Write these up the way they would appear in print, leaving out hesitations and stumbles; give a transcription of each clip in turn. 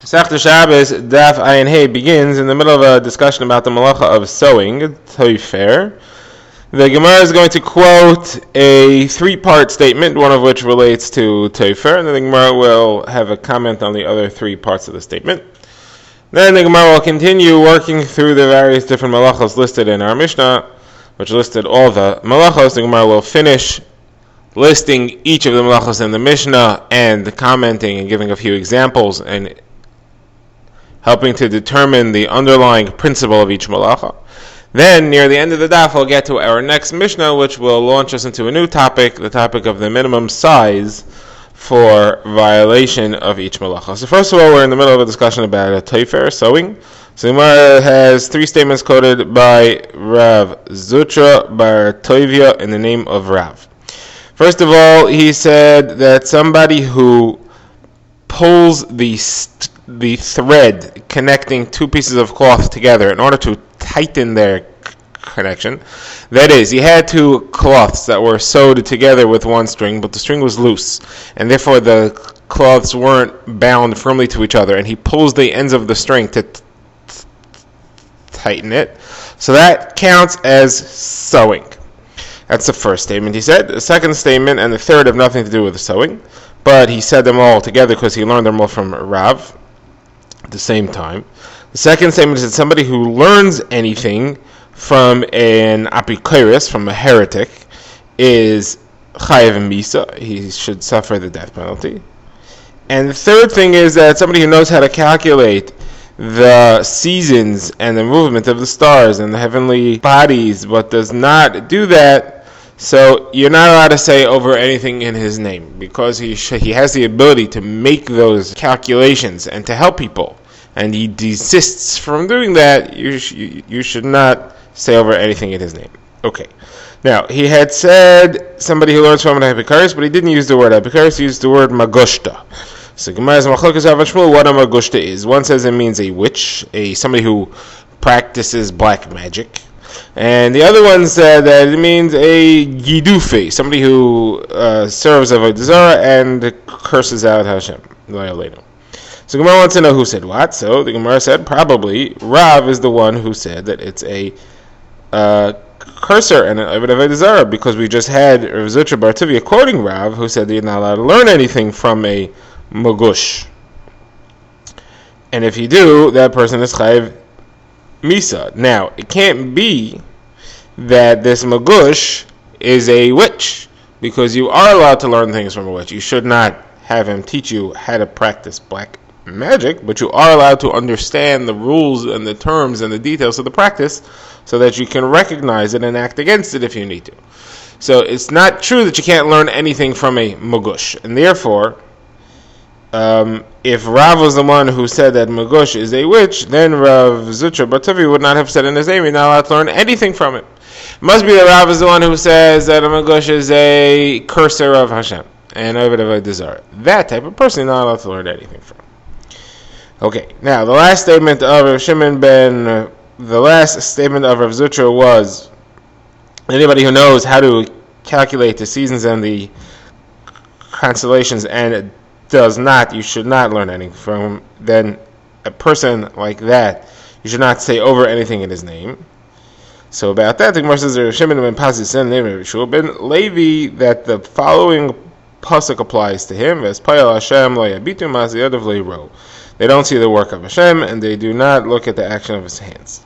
Masechta Shabbos Daf Ayin Hey begins in the middle of a discussion about the malacha of sewing, toifer. The Gemara is going to quote a three-part statement, one of which relates to toifer, and then the Gemara will have a comment on the other three parts of the statement. Then the Gemara will continue working through the various different malachos listed in our Mishnah, which listed all the malachos. The Gemara will finish listing each of the malachos in the Mishnah and commenting and giving a few examples and helping to determine the underlying principle of each malacha. Then, near the end of the daf, we'll get to our next Mishnah, which will launch us into a new topic, the topic of the minimum size for violation of each malacha. So first of all, we're in the middle of a discussion about a toifer, sewing. So the Gemara has three statements quoted by Rav Zutra bar Toivia in the name of Rav. First of all, he said that somebody who pulls the thread connecting two pieces of cloth together in order to tighten their connection. That is, he had two cloths that were sewed together with one string, but the string was loose, and therefore the cloths weren't bound firmly to each other, and he pulls the ends of the string to tighten it. So that counts as sewing. That's the first statement he said. The second statement and the third have nothing to do with the sewing, but he said them all together because he learned them all from Rav at the same time. The second statement is that somebody who learns anything from an apikoros, from a heretic, is chayev misa. He should suffer the death penalty. And the third thing is that somebody who knows how to calculate the seasons and the movement of the stars and the heavenly bodies, but does not do that, so you're not allowed to say over anything in his name, because he has the ability to make those calculations and to help people, and he desists from doing that. You should not say over anything in his name. Okay. Now, he had said somebody who learns from an apikoros, but he didn't use the word apikoros, he used the word magushta. So Gemara's machlokas Rav and Shmuel, what a magushta is. One says it means a witch, somebody who practices black magic. And the other one said that it means a gidufe, somebody who serves Avodah Zarah and curses out Hashem. So Gemara wants to know who said what. So the Gemara said probably Rav is the one who said that it's a cursor and an Avodah Zarah, because we just had Rav Zutra bar Tovia quoting Rav, who said that you're not allowed to learn anything from a magush. And if you do, that person is chayev misa. Now, it can't be that this magush is a witch, because you are allowed to learn things from a witch. You should not have him teach you how to practice black magic, but you are allowed to understand the rules and the terms and the details of the practice so that you can recognize it and act against it if you need to. So it's not true that you can't learn anything from a magush. And therefore, if Rav was the one who said that magush is a witch, then Rav Zutra bar Tovia would not have said in his name, you're not allowed to learn anything from it. It must be that Rav is the one who says that a magush is a cursor of Hashem and Avodah Zarah. That type of person is not allowed to learn anything from. Okay, now the last statement of Rav Zutra was, anybody who knows how to calculate the seasons and the constellations and does not, you should not learn anything from, then a person like that, you should not say over anything in his name. So about that, the Gemara says Rav Shimon ben Pazis and Rav Yeshua ben Levi, that the following pasuk applies to him: V'espayel Hashem lo yabitu ma'aseh yadav lo yiro. They don't see the work of Hashem, and they do not look at the action of his hands.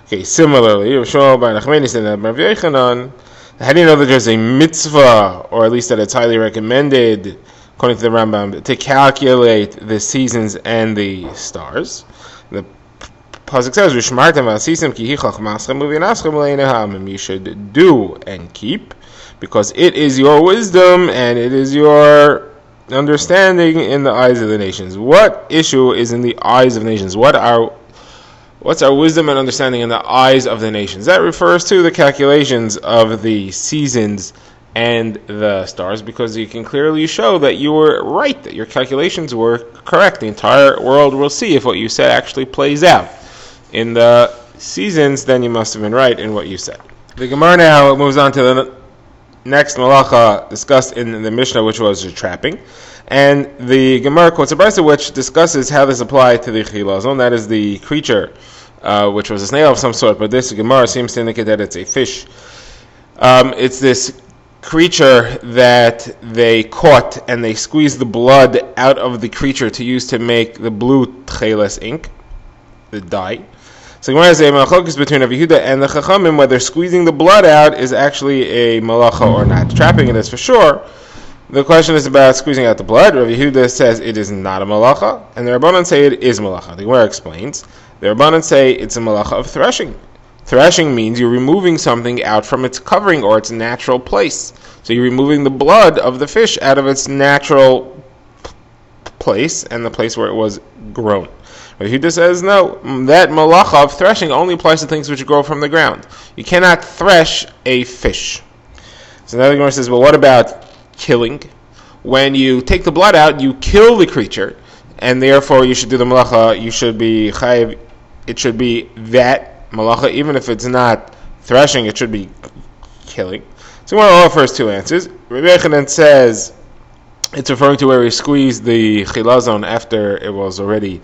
Okay, similarly, Rav Shmuel bar Nachmani said that Rav Yochanan, how do you know that there's a mitzvah, or at least that it's highly recommended, according to the Rambam, to calculate the seasons and the stars? The pasuk says, you should do and keep, because it is your wisdom and it is your understanding in the eyes of the nations. What issue is in the eyes of nations? What's our wisdom and understanding in the eyes of the nations? That refers to the calculations of the seasons and the stars, because you can clearly show that you were right, that your calculations were correct. The entire world will see if what you said actually plays out in the seasons, then you must have been right in what you said. The Gemara now moves on to the next malacha discussed in the Mishnah, which was trapping. And the Gemara quotes a brisa which discusses how this applied to the chilazon, that is the creature, which was a snail of some sort, but this Gemara seems to indicate that it's a fish. It's this creature that they caught and they squeezed the blood out of the creature to use to make the blue tcheles ink, the dye. So Gemara says a machlokas between Rabbi Yehuda and the Chachamim whether squeezing the blood out is actually a malacha or not. Trapping it is for sure. The question is about squeezing out the blood. Rabbi Yehuda says it is not a malacha, and the Rabbanan say it is malacha. The Gemara explains. The Rabbanan say it's a malacha of threshing. Threshing means you're removing something out from its covering or its natural place. So you're removing the blood of the fish out of its natural place and the place where it was grown. But Yehuda says no, that malacha of threshing only applies to things which grow from the ground. You cannot thresh a fish. So now the Gemara says, well, what about killing? When you take the blood out, you kill the creature, and therefore you should do the malacha. You should be chayiv. It should be that malacha, even if it's not threshing, it should be killing. So Gemara offers two answers. Rabbi Yechanan says it's referring to where he squeezed the chilazon after it was already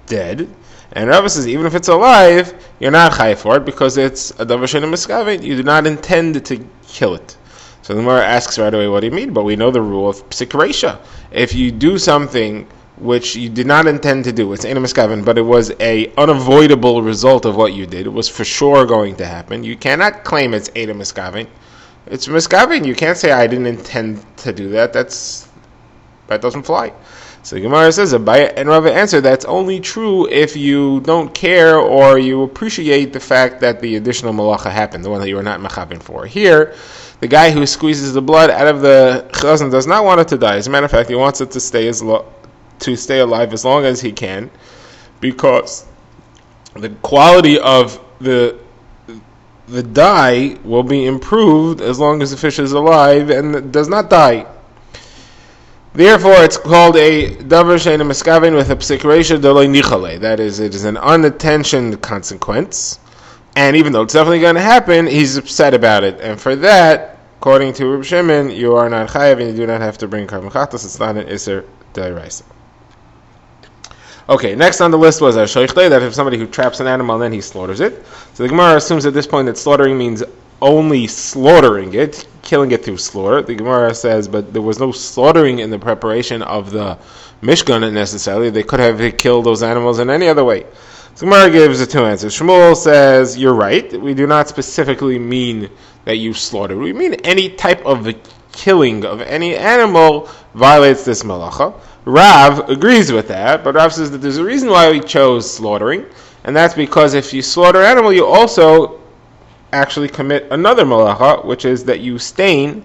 dead. And Rava says even if it's alive, you're not chayiv for it because it's a davar she'eino miskaven. You do not intend to kill it. So the Gemara asks right away, what do you mean? But we know the rule of psik reisha. If you do something which you did not intend to do, it's she'eino miskaven, but it was a unavoidable result of what you did, it was for sure going to happen, you cannot claim it's she'eino miskaven. It's miskaven. You can't say I didn't intend to do that. That doesn't fly. So the Gemara says, Abaya and Rava answer, that's only true if you don't care or you appreciate the fact that the additional malacha happened, the one that you were not mechaben for. Here, the guy who squeezes the blood out of the chazan does not want it to die. As a matter of fact, he wants it to stay alive as long as he can, because the quality of the dye will be improved as long as the fish is alive and does not die. Therefore, it's called a davar she'eino miskaven with a psik reisha deloi nichale. That is, it is an unintentioned consequence. And even though it's definitely going to happen, he's upset about it. And for that, according to Reb Shimon, you are not chayav and you do not have to bring karban chatas. It's not an iser d'oraisa. Okay, next on the list was a shoichle, that if somebody who traps an animal and then he slaughters it. So the Gemara assumes at this point that slaughtering means only slaughtering it, killing it through slaughter. The Gemara says, but there was no slaughtering in the preparation of the Mishkan necessarily. They could have killed those animals in any other way. So the Gemara gives the two answers. Shmuel says, you're right. We do not specifically mean that you slaughter. We mean any type of killing of any animal violates this malacha. Rav agrees with that, but Rav says that there's a reason why we chose slaughtering, and that's because if you slaughter an animal, you also actually commit another malacha, which is that you stain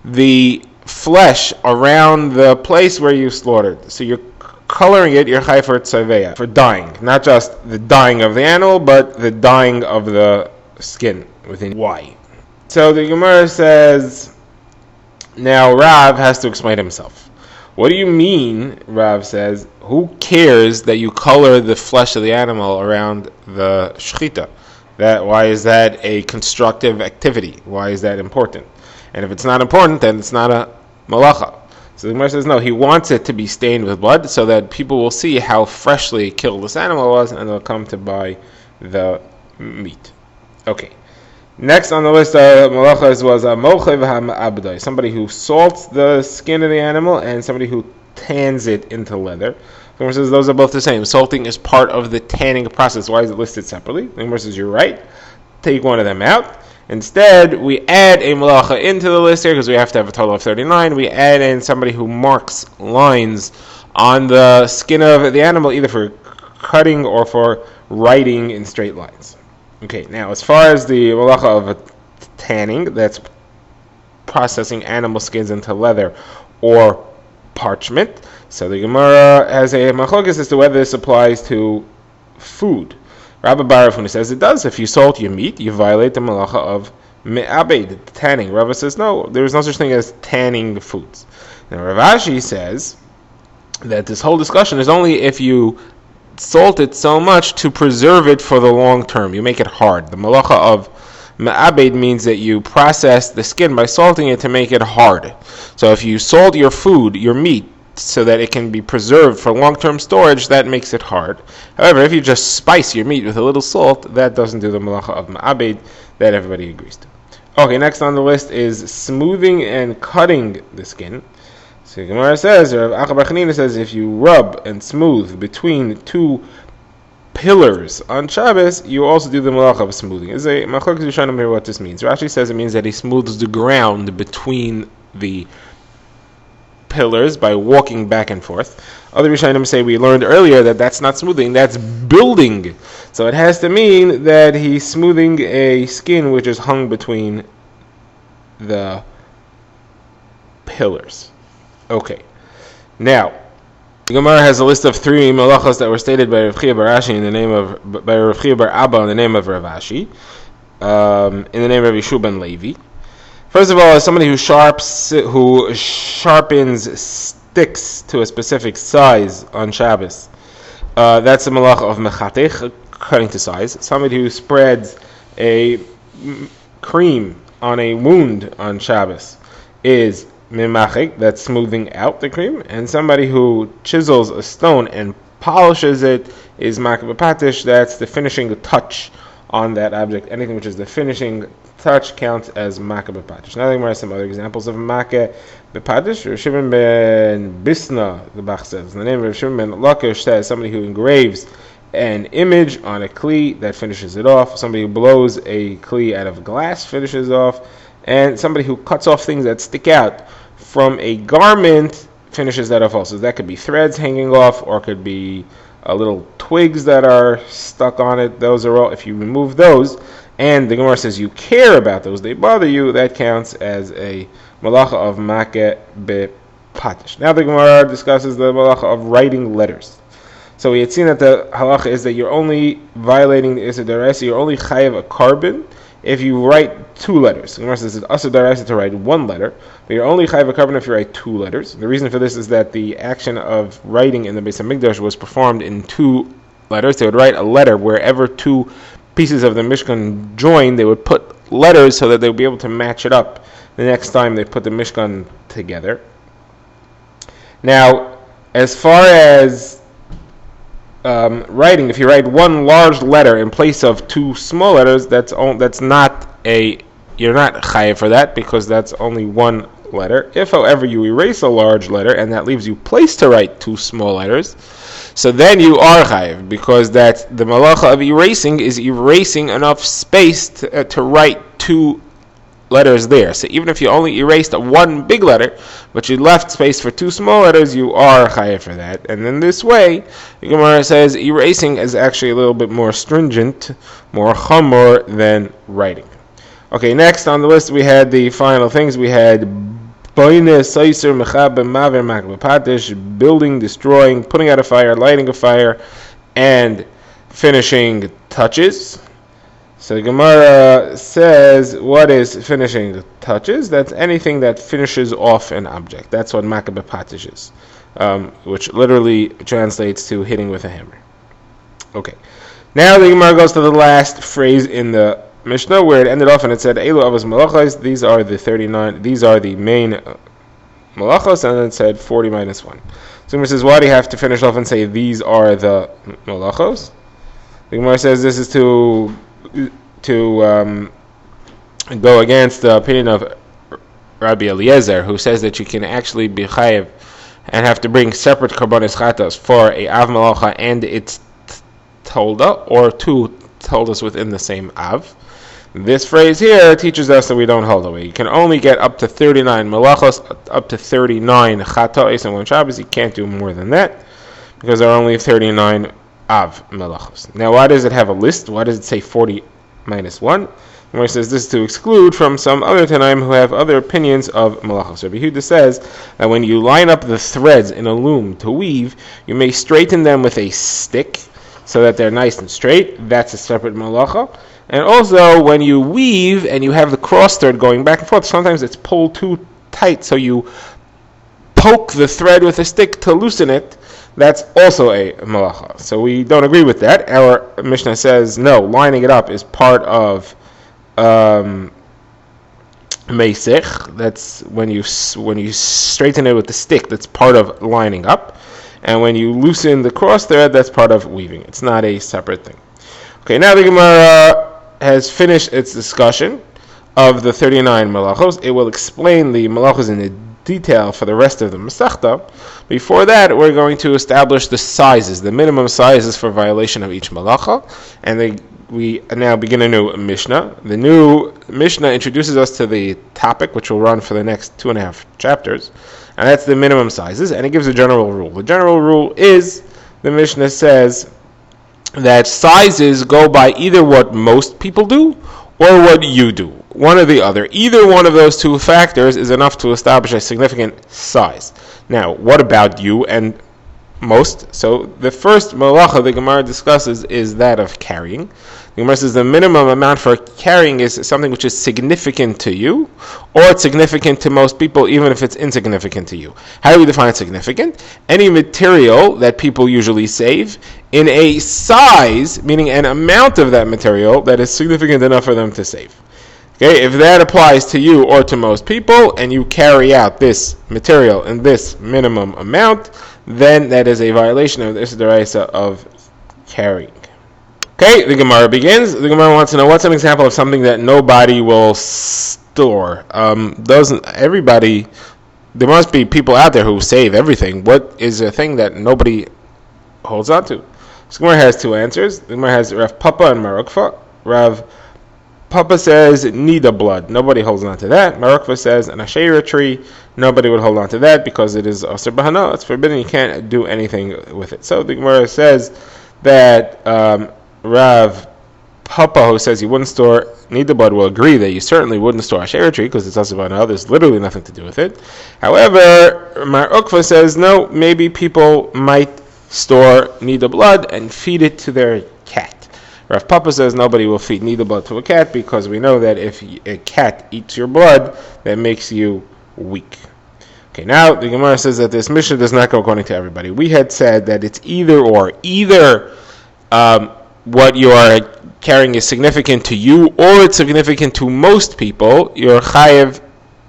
the flesh around the place where you slaughtered. So you're coloring it, you're chai for tzaveya, for dyeing. Not just the dyeing of the animal, but the dyeing of the skin within Y. So the Gemara says, now Rav has to explain himself. What do you mean, Rav says, who cares that you color the flesh of the animal around the shechita? Why is that a constructive activity? Why is that important? And if it's not important, then it's not a malacha. So the Gemara says, no, he wants it to be stained with blood so that people will see how freshly killed this animal was and they'll come to buy the meat. Okay. Next on the list of malachas was a mochev ha'abdai, somebody who salts the skin of the animal and somebody who tans it into leather. The Gemara says those are both the same. Salting is part of the tanning process. Why is it listed separately? The Gemara says you're right. Take one of them out. Instead, we add a malacha into the list here because we have to have a total of 39. We add in somebody who marks lines on the skin of the animal, either for cutting or for writing in straight lines. Okay, now as far as the malacha of tanning, that's processing animal skins into leather or parchment. So the Gemara has a machlokes as to whether this applies to food. Rabbi Barafuni says it does. If you salt your meat, you violate the malacha of me'abed, tanning. Rabbi says no, there is no such thing as tanning the foods. Now Rav Ashi says that this whole discussion is only if you salt it so much to preserve it for the long term. You make it hard. The malacha of Ma'abed means that you process the skin by salting it to make it hard. So if you salt your food, your meat, so that it can be preserved for long-term storage, that makes it hard. However, if you just spice your meat with a little salt, that doesn't do the malacha of ma'abed, that everybody agrees to. Okay, next on the list is smoothing and cutting the skin. So Gemara says, or Rav Acha bar Chanina says, if you rub and smooth between two pillars on Shabbos, you also do the malacha of smoothing. Is a machlokes rishonim here what this means. Rashi says it means that he smooths the ground between the pillars by walking back and forth. Other rishonim say we learned earlier that that's not smoothing, that's building. So it has to mean that he's smoothing a skin which is hung between the pillars. Okay. Now, the Gemara has a list of 3 malachos that were stated by Rav Chia bar Ashi in the name of by Rav Chia bar Abba in the name of Rav Ashi, in the name of Yeshua ben Levi. First of all, as somebody who sharpens sticks to a specific size on Shabbos, that's the malacha of mechatech, cutting to size. Somebody who spreads a cream on a wound on Shabbos is mimachik, that's smoothing out the cream, and somebody who chisels a stone and polishes it is makeh b'patish, that's the finishing touch on that object. Anything which is the finishing touch counts as makeh b'patish. Now there are some other examples of makeh b'patish. Rav Shimon ben Bisna, the Bach says, in the name of Rav Shimon ben Lakish, says somebody who engraves an image on a kli, that finishes it off. Somebody who blows a kli out of glass finishes off. And somebody who cuts off things that stick out from a garment finishes that off also. That could be threads hanging off, or could be little twigs that are stuck on it. Those are all, if you remove those, and the Gemara says you care about those, they bother you, that counts as a malacha of makeh b'patish. Now the Gemara discusses the malacha of writing letters. So we had seen that the halacha is that you're only violating the Issa D'Oraisa, you're only chayav a carbon if you write 2 letters. The Gemara says it's Issa D'Oraisa to write 1 letter, but you're only chayav a carbon if you write 2 letters. The reason for this is that the action of writing in the Beis HaMikdash was performed in 2 letters. They would write a letter wherever 2 pieces of the Mishkan joined. They would put letters so that they would be able to match it up the next time they put the Mishkan together. Now, as far as writing, if you write 1 large letter in place of 2 small letters, that's not you're not chayav for that, because that's only 1 letter. If, however, you erase a large letter and that leaves you place to write 2 small letters, so then you are chayav, because that's the malacha of erasing is erasing enough space to write 2 letters there. So even if you only erased 1 big letter, but you left space for 2 small letters, you are chayav for that. And in this way, the Gemara says erasing is actually a little bit more stringent, more chamor than writing. Okay, next on the list we had the final things. We had building, destroying, putting out a fire, lighting a fire, and finishing touches. So the Gemara says, what is finishing touches? That's anything that finishes off an object. That's what makeh b'patish is, which literally translates to hitting with a hammer. Okay. Now the Gemara goes to the last phrase in the Mishnah, where it ended off and it said, Eilu avos malachos, these are the 39, these are the main malachos, and then it said 40 minus 1. So the Gemara says, why do you have to finish off and say, these are the malachos? The Gemara says this is to go against the opinion of Rabbi Eliezer, who says that you can actually be chayav and have to bring separate karbonis chatas for a av malacha and its tolda, or 2 toldas within the same av. This phrase here teaches us that we don't hold away. You can only get up to 39 malachos, up to 39 chatos on 1 Shabbos. You can't do more than that, because there are only 39 av malachos. Now, why does it have a list? Why does it say 40 minus 1? Where it says this is to exclude from some other Tanaim who have other opinions of malachos. Rabbi Yehuda says that when you line up the threads in a loom to weave, you may straighten them with a stick so that they're nice and straight. That's a separate malacha. And also, when you weave and you have the cross thread going back and forth, sometimes it's pulled too tight, so you poke the thread with a stick to loosen it. That's also a malacha. So we don't agree with that. Our Mishnah says, no, lining it up is part of meisich. That's when you straighten it with the stick. That's part of lining up, and when you loosen the cross thread, that's part of weaving. It's not a separate thing. Okay, now the Gemara has finished its discussion of the 39 malachos. It will explain the malachos in the detail for the rest of the Masechta. Before that, we're going to establish the sizes, the minimum sizes for violation of each malacha, and we now begin a new Mishnah. The new Mishnah introduces us to the topic, which will run for the next 2.5 chapters, and that's the minimum sizes, and it gives a general rule. The general rule is, the Mishnah says, that sizes go by either what most people do or what you do. One or the other. Either one of those two factors is enough to establish a significant size. Now, what about you and most? So the first malacha the Gemara discusses is that of carrying. The Gemara says the minimum amount for carrying is something which is significant to you, or it's significant to most people, even if it's insignificant to you. How do we define significant? Any material that people usually save in a size, meaning an amount of that material that is significant enough for them to save. Okay, if that applies to you or to most people, and you carry out this material in this minimum amount, then that is a violation of the Deraisa of carrying. Okay, the Gemara begins. The Gemara wants to know what's an example of something that nobody will store. Doesn't everybody? There must be people out there who save everything. What is a thing that nobody holds on to? So the Gemara has two answers. The Gemara has Rav Papa and Marukfa. Rav Papa says nida blood. Nobody holds on to that. Marukva says an asherah tree. Nobody would hold on to that because it is asur b'hana. It's forbidden. You can't do anything with it. So the Gemara says that Rav Papa, who says you wouldn't store nida blood, will agree that you certainly wouldn't store asherah tree because it's asur b'hana. There's literally nothing to do with it. However, Marukva says no. Maybe people might store nida blood and feed it to their cat. Rav Papa says nobody will feed nida blood to a cat because we know that if a cat eats your blood, that makes you weak. Okay, now the Gemara says that this Mishnah does not go according to everybody. We had said that it's either or. Either what you are carrying is significant to you or it's significant to most people. You're chayev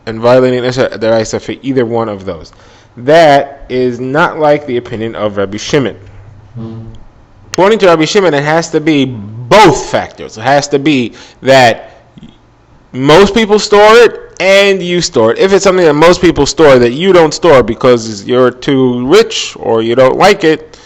and violating the Deraisa for either one of those. That is not like the opinion of Rabbi Shimon. According to Rabbi Shimon, it has to be both factors. It has to be that most people store it and you store it. If it's something that most people store that you don't store because you're too rich or you don't like it,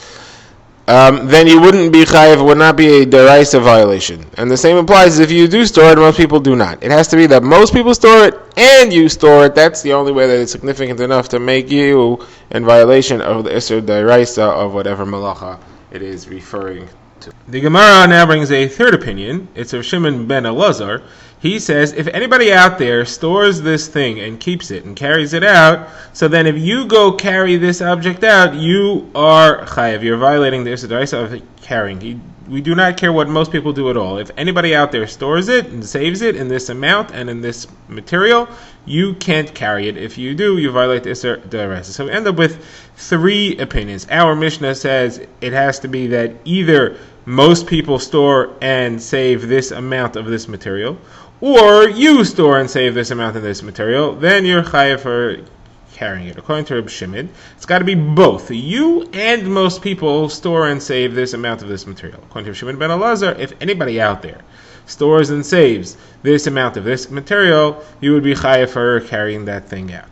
then you wouldn't be chayiv. It would not be a deraisa violation. And the same applies if you do store it and most people do not. It has to be that most people store it and you store it. That's the only way that it's significant enough to make you in violation of the isur deraisa of whatever malacha it is referring to. The Gemara now brings a third opinion. It's of Shimon ben Elazar. He says, if anybody out there stores this thing and keeps it and carries it out, so then if you go carry this object out, you are chayav. You're violating the Deraisa of carrying. We do not care what most people do at all. If anybody out there stores it and saves it in this amount and in this material, you can't carry it. If you do, you violate the Deraisa. So we end up with three opinions. Our Mishnah says it has to be that either most people store and save this amount of this material, or you store and save this amount of this material, then you're chayav for carrying it. According to Reb Shimon, it's got to be both. You and most people store and save this amount of this material. According to Reb Shimon ben Elazar, if anybody out there stores and saves this amount of this material, you would be chayav for carrying that thing out.